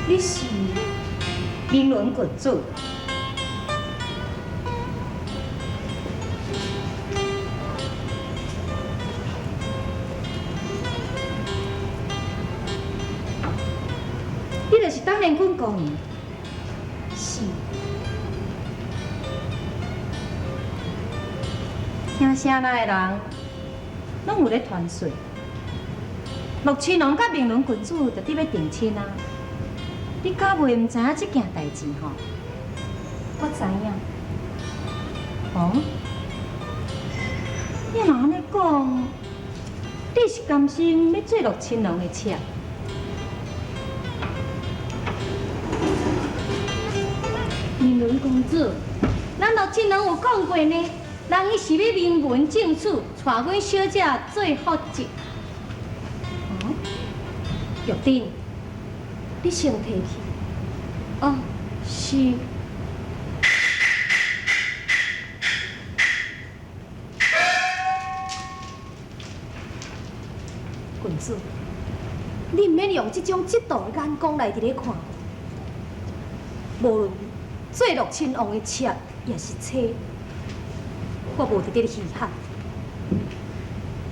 你是明伦郡主，你就是当年郡公。是。听声来的人，拢有咧传说，陆亲王甲明伦郡主就伫要定亲啊。 你敢袂唔知影这件代志吼？我知影。哦，你若安尼讲，你是甘心要做陆亲王的妾？明伦公主，咱陆亲王有讲过呢，人伊是要名门正娶，带阮小姐做福晋。哦，玉珍。 你先提去。哦，是。郡主，你唔免用这种嫉妒的眼光来伫咧看。无论做陆亲王的妾也是妻，我无伫咧稀罕。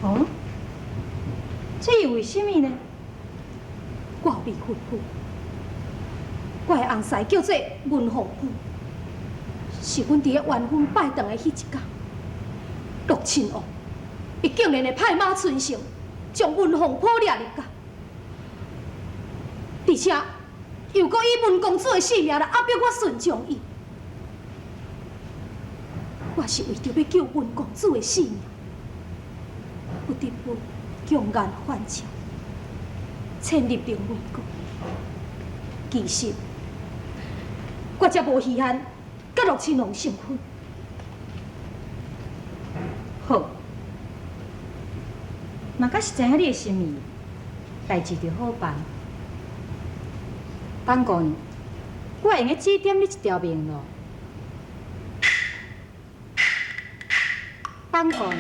哦，这又为什么呢？我有未婚夫。 我的翁婿叫做文凤夫，是阮伫咧元婚拜堂的迄一天，陆亲王伊竟然会派马存成，将文凤夫掠入家，而且又搁以文公主的性命来压迫我顺从伊。我是为着要救文公主的性命，不得不强颜欢笑，潜入灵位阁。其实。 我才无稀罕甲陆亲王成婚。好，若假是知影你的心意，代志就好办。当官，我会用个指点你一条明路。当官。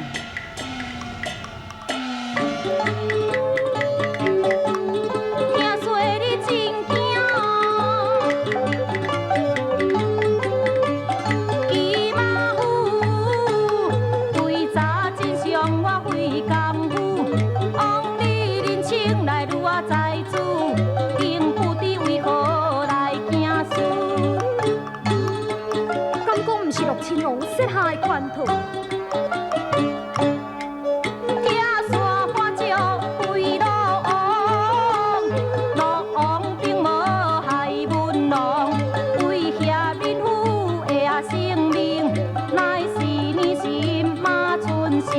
亲王设下的圈套，野山花鸟飞落王，陆王并无害文王，威胁民妇的性命，乃是你心马存成。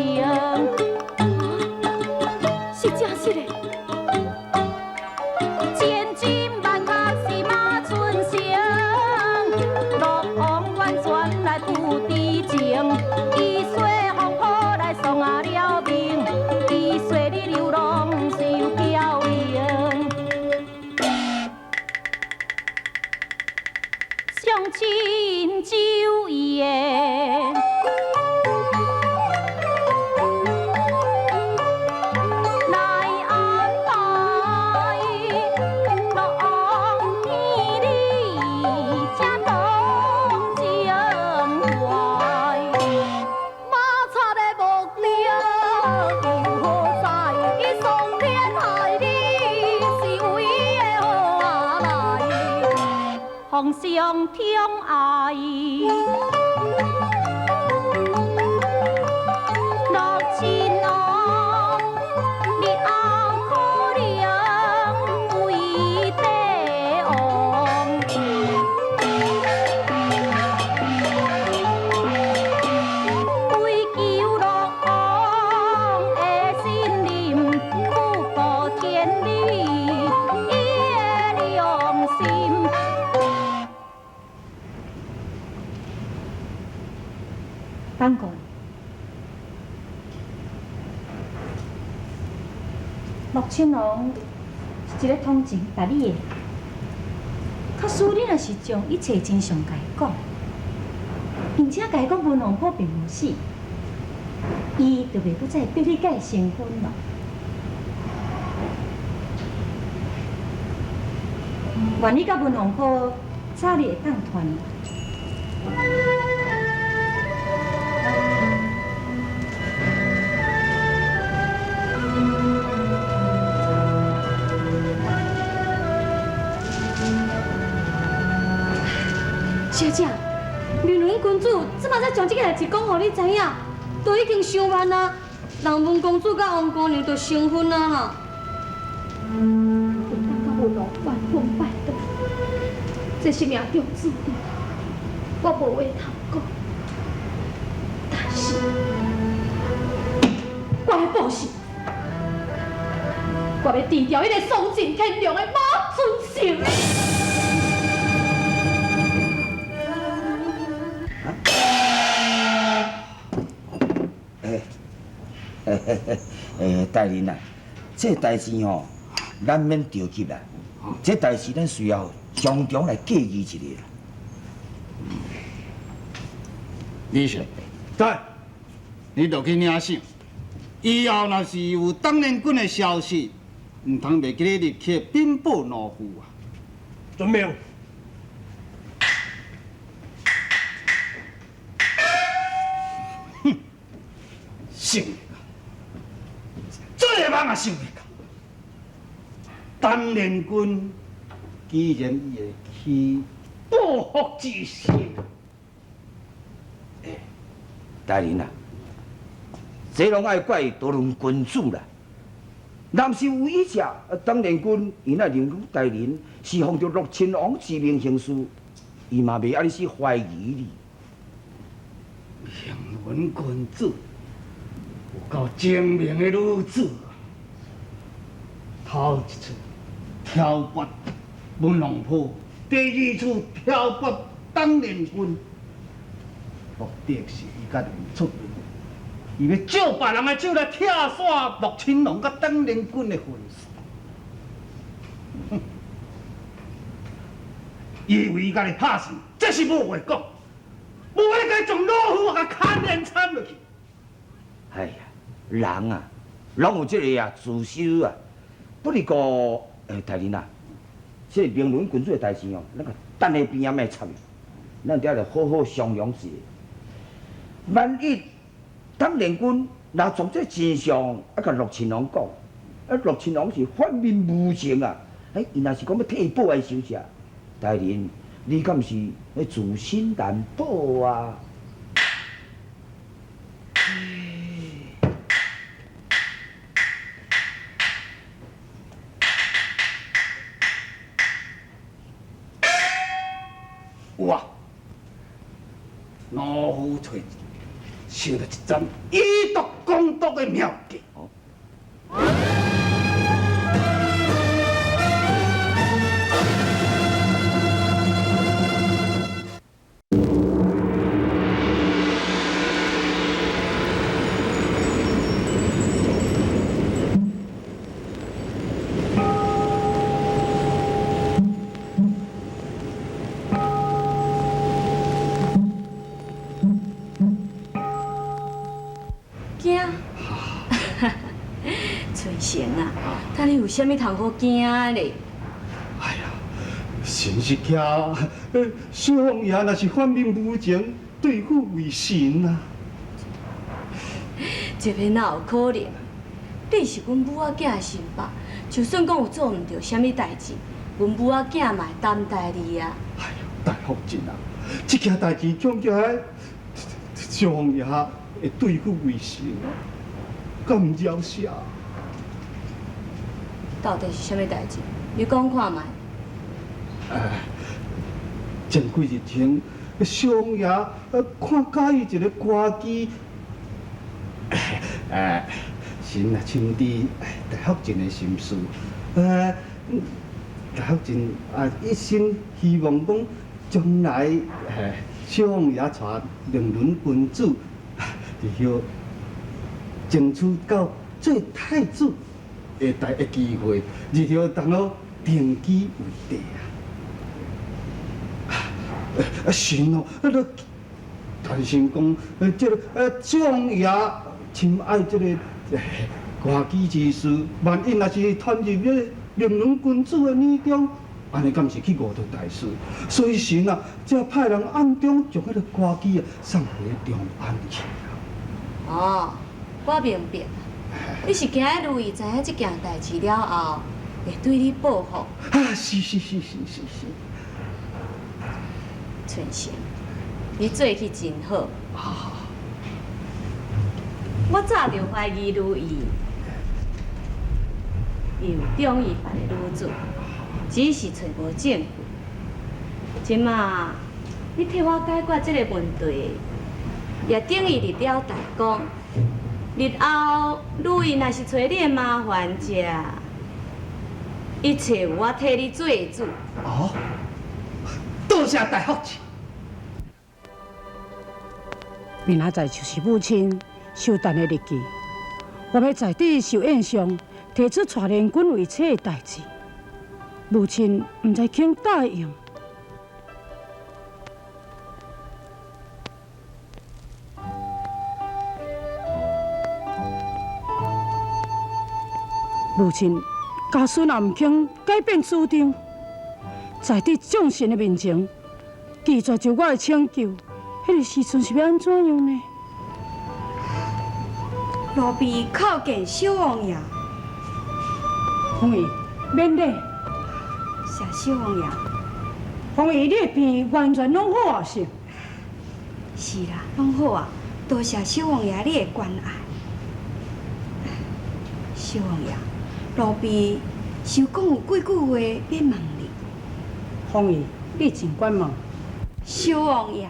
是真实的。 伊说风波来送啊了命，伊说你流浪是有表演，相亲酒宴。 奉上疼爱，陆亲王，你好可怜，亲王是一个通情达理的，假使你若是将一切真相甲伊讲，并且甲伊讲文王甫并无死，伊就袂搁再逼你甲伊成婚咯。愿你甲文王甫早日会当团圆。 小姐，明伦公主即马才将这个代志讲互你知影，都已经伤慢啊！人文公主甲王姑娘就成婚啊啦。有当甲文王完婚拜倒，这是命中注定，我无话通讲。但是，我要报仇，我要除掉迄个丧尽天良的马尊成。 大人啊，这代志吼难免着急啦。这代志咱需要从中来计议一下。李兄，在，你落去领赏。以后若是有当年军的消息，唔通袂记得立刻禀报老夫啊。遵命。哼，想袂到，这个人也想袂到，当年军居然会起报复之心。大人啊，这拢爱怪多伦君主啦。若是有以下，当年君伊那认讲大人是奉着陆亲王之命行事，伊嘛袂安尼是怀疑你。平文君主有够精明的女子，头一次挑拨文王府，第二次挑拨当年军，目的是伊甲林出伊要借别人的手来拆散陆亲王甲当年军的婚事。哼！以为伊甲你拍算，这是无话讲。 无你该从老夫甲牵连掺落去。哎呀，人啊，拢有这个啊自私啊。不过，大人啊，这明伦君主的代志哦，咱个等下边仔卖插，咱得要好好商量一下。万一当年君若从这真相啊，甲陆亲王讲，啊，陆亲王是反面无情啊，伊若是讲要替报来收下，大人。 你敢是自信难保啊？有啊，老夫想到一桩以毒攻毒的妙计。那你有啥物通好惊嘞？哎呀，神是惊，小王爷若是反面无情，对付为神啊！这边哪有可能？你是阮母仔囝心吧？就算讲有做唔到啥物代志，阮母仔囝嘛会担待你啊！哎呀，大福晋啊，这件代志讲起来，小王爷会对付为神啊，敢唔饶舌？ 到底是啥物代志？你讲看卖。前几日前，小王爷看介意一个歌姬，神啊，深知大福晋的心思，大福晋一心希望讲将来小王爷带两轮君主，就争取到做太子。的机会，日后当好定居为地啊！神哦，但是讲，这个小王爷深爱这个歌姬之事，万一若是传入这凌伦君主的耳中，安尼敢是去误着大事？所以神啊，才派人暗中将迄个歌姬送回长安去啊！哦，我明白。你是惊如意知影这件代志了后，会对你报复。啊，是。春生，你做去真好。啊，我早就怀疑如意有中意别的女子，只是找无证据。即马你替我解决这个问题，也等于立了大功。日后如意若是找你的麻烦者，一切有我替你做主。哦，多谢大福气。明仔载就是母亲寿诞的日期，我要在这寿宴上提出带联军为妻的代志，母亲唔知肯答应。母亲，家孙也唔肯改变主张，在这众神的面前拒绝就我的请求，迄个时阵是要安怎样呢？罗比靠近小王爷，凤仪，免礼。谢小王爷。凤仪，你的病完全拢好啊，是？是啦，拢好啊，多谢小王爷你的关爱。小王爷，罗比想讲有几句话要问你。凤仪，你尽管问。小王爷。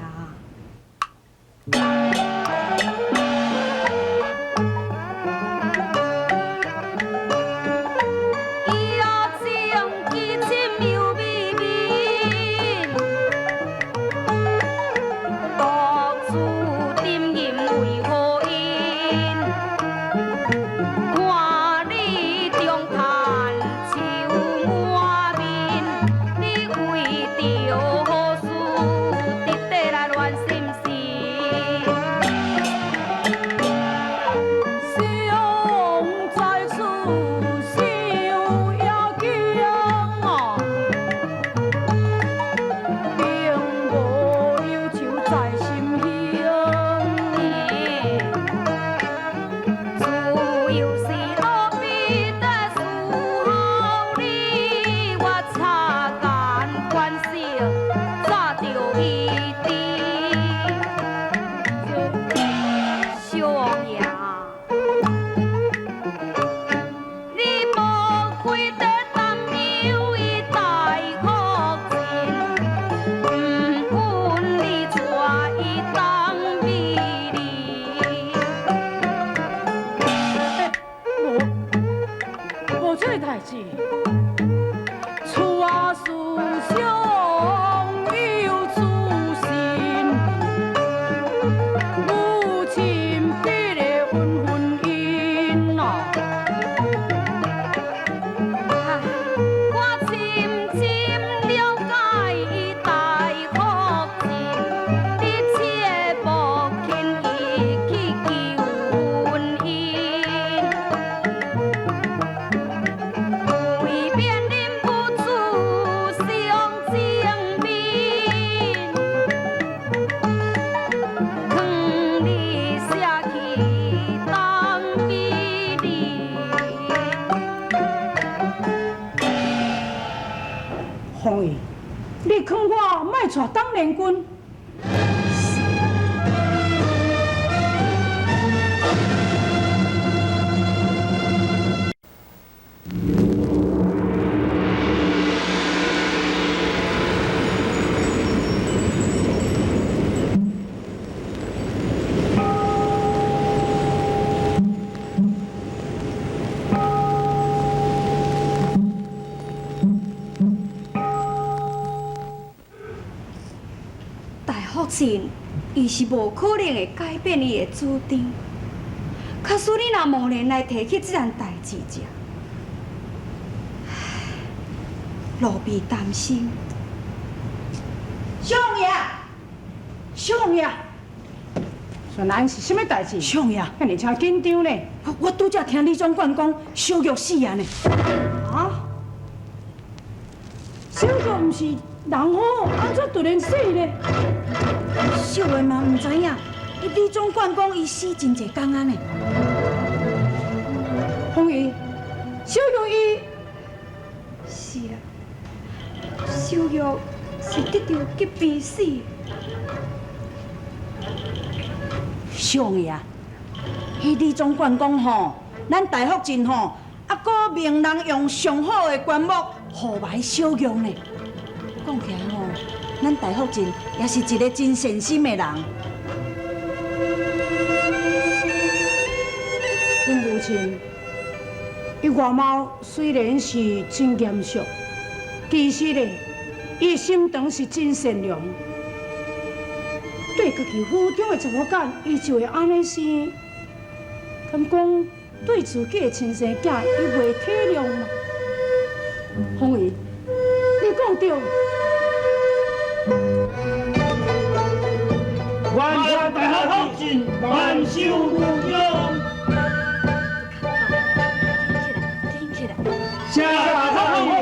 凤仪，你劝我莫带当联军。父亲，伊是无可能会改变伊的主张。假使你若贸然来提起这件代志者，路必担心。相爷，相爷，孙兰是什么代志？相爷，遐尼真紧张呢？我拄则听李总管讲小玉死啊呢。啊？小玉毋是人好，安怎突然死呢？小月嘛毋知影，李总管讲伊死真侪工啊呢。凤仪，小玉伊是啊，小玉是得到疾病死。相爷，迄李总管讲吼，咱大福镇吼，还阁命人用上好的棺木护埋小玉呢。讲起来吼，咱大福镇也是一个真善心的人。阮母亲，伊外貌虽然是真严肃，其实呢，伊心肠是真善良。对家己府中的查某囝，伊就会安尼生。敢讲对自己的亲生囝，伊袂体谅吗？凤仪，你讲对。万家大福镇万寿无疆，听起来，下大福。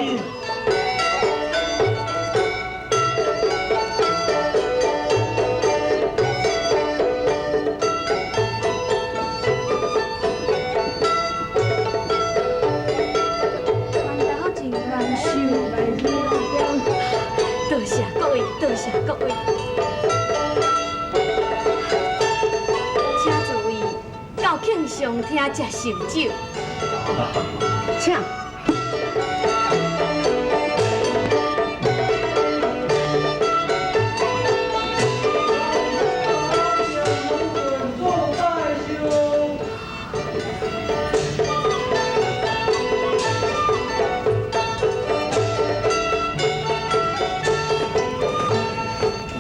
多谢各位，多谢各位。请诸位到庆上厅食寿酒。请。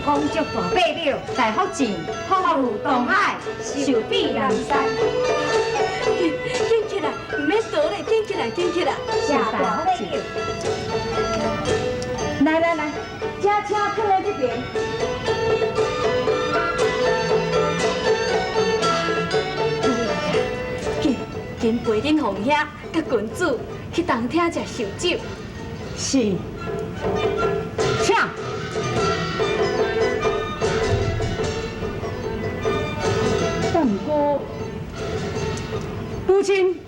丰足大八庙，大福镇，福如东海，寿比南山。紧起来，唔免躲咧，紧起来，紧起来。下大福镇。来来来，这车放在这边。紧陪恁红兄甲群主去当厅食寿酒。是，请。但不过，母亲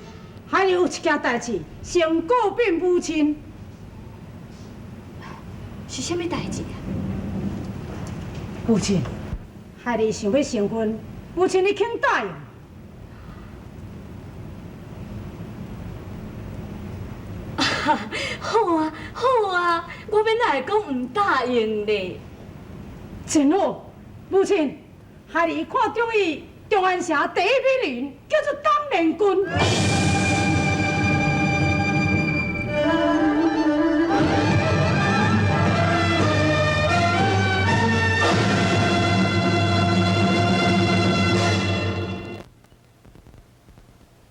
还有一件代志，先告禀母亲。是啥物代志啊？母亲，孩儿想要成婚，母亲你肯答应？好啊，好啊，我要哪会讲唔答应咧？真好，母亲，孩儿看中意中安城第一美人，叫做江连君。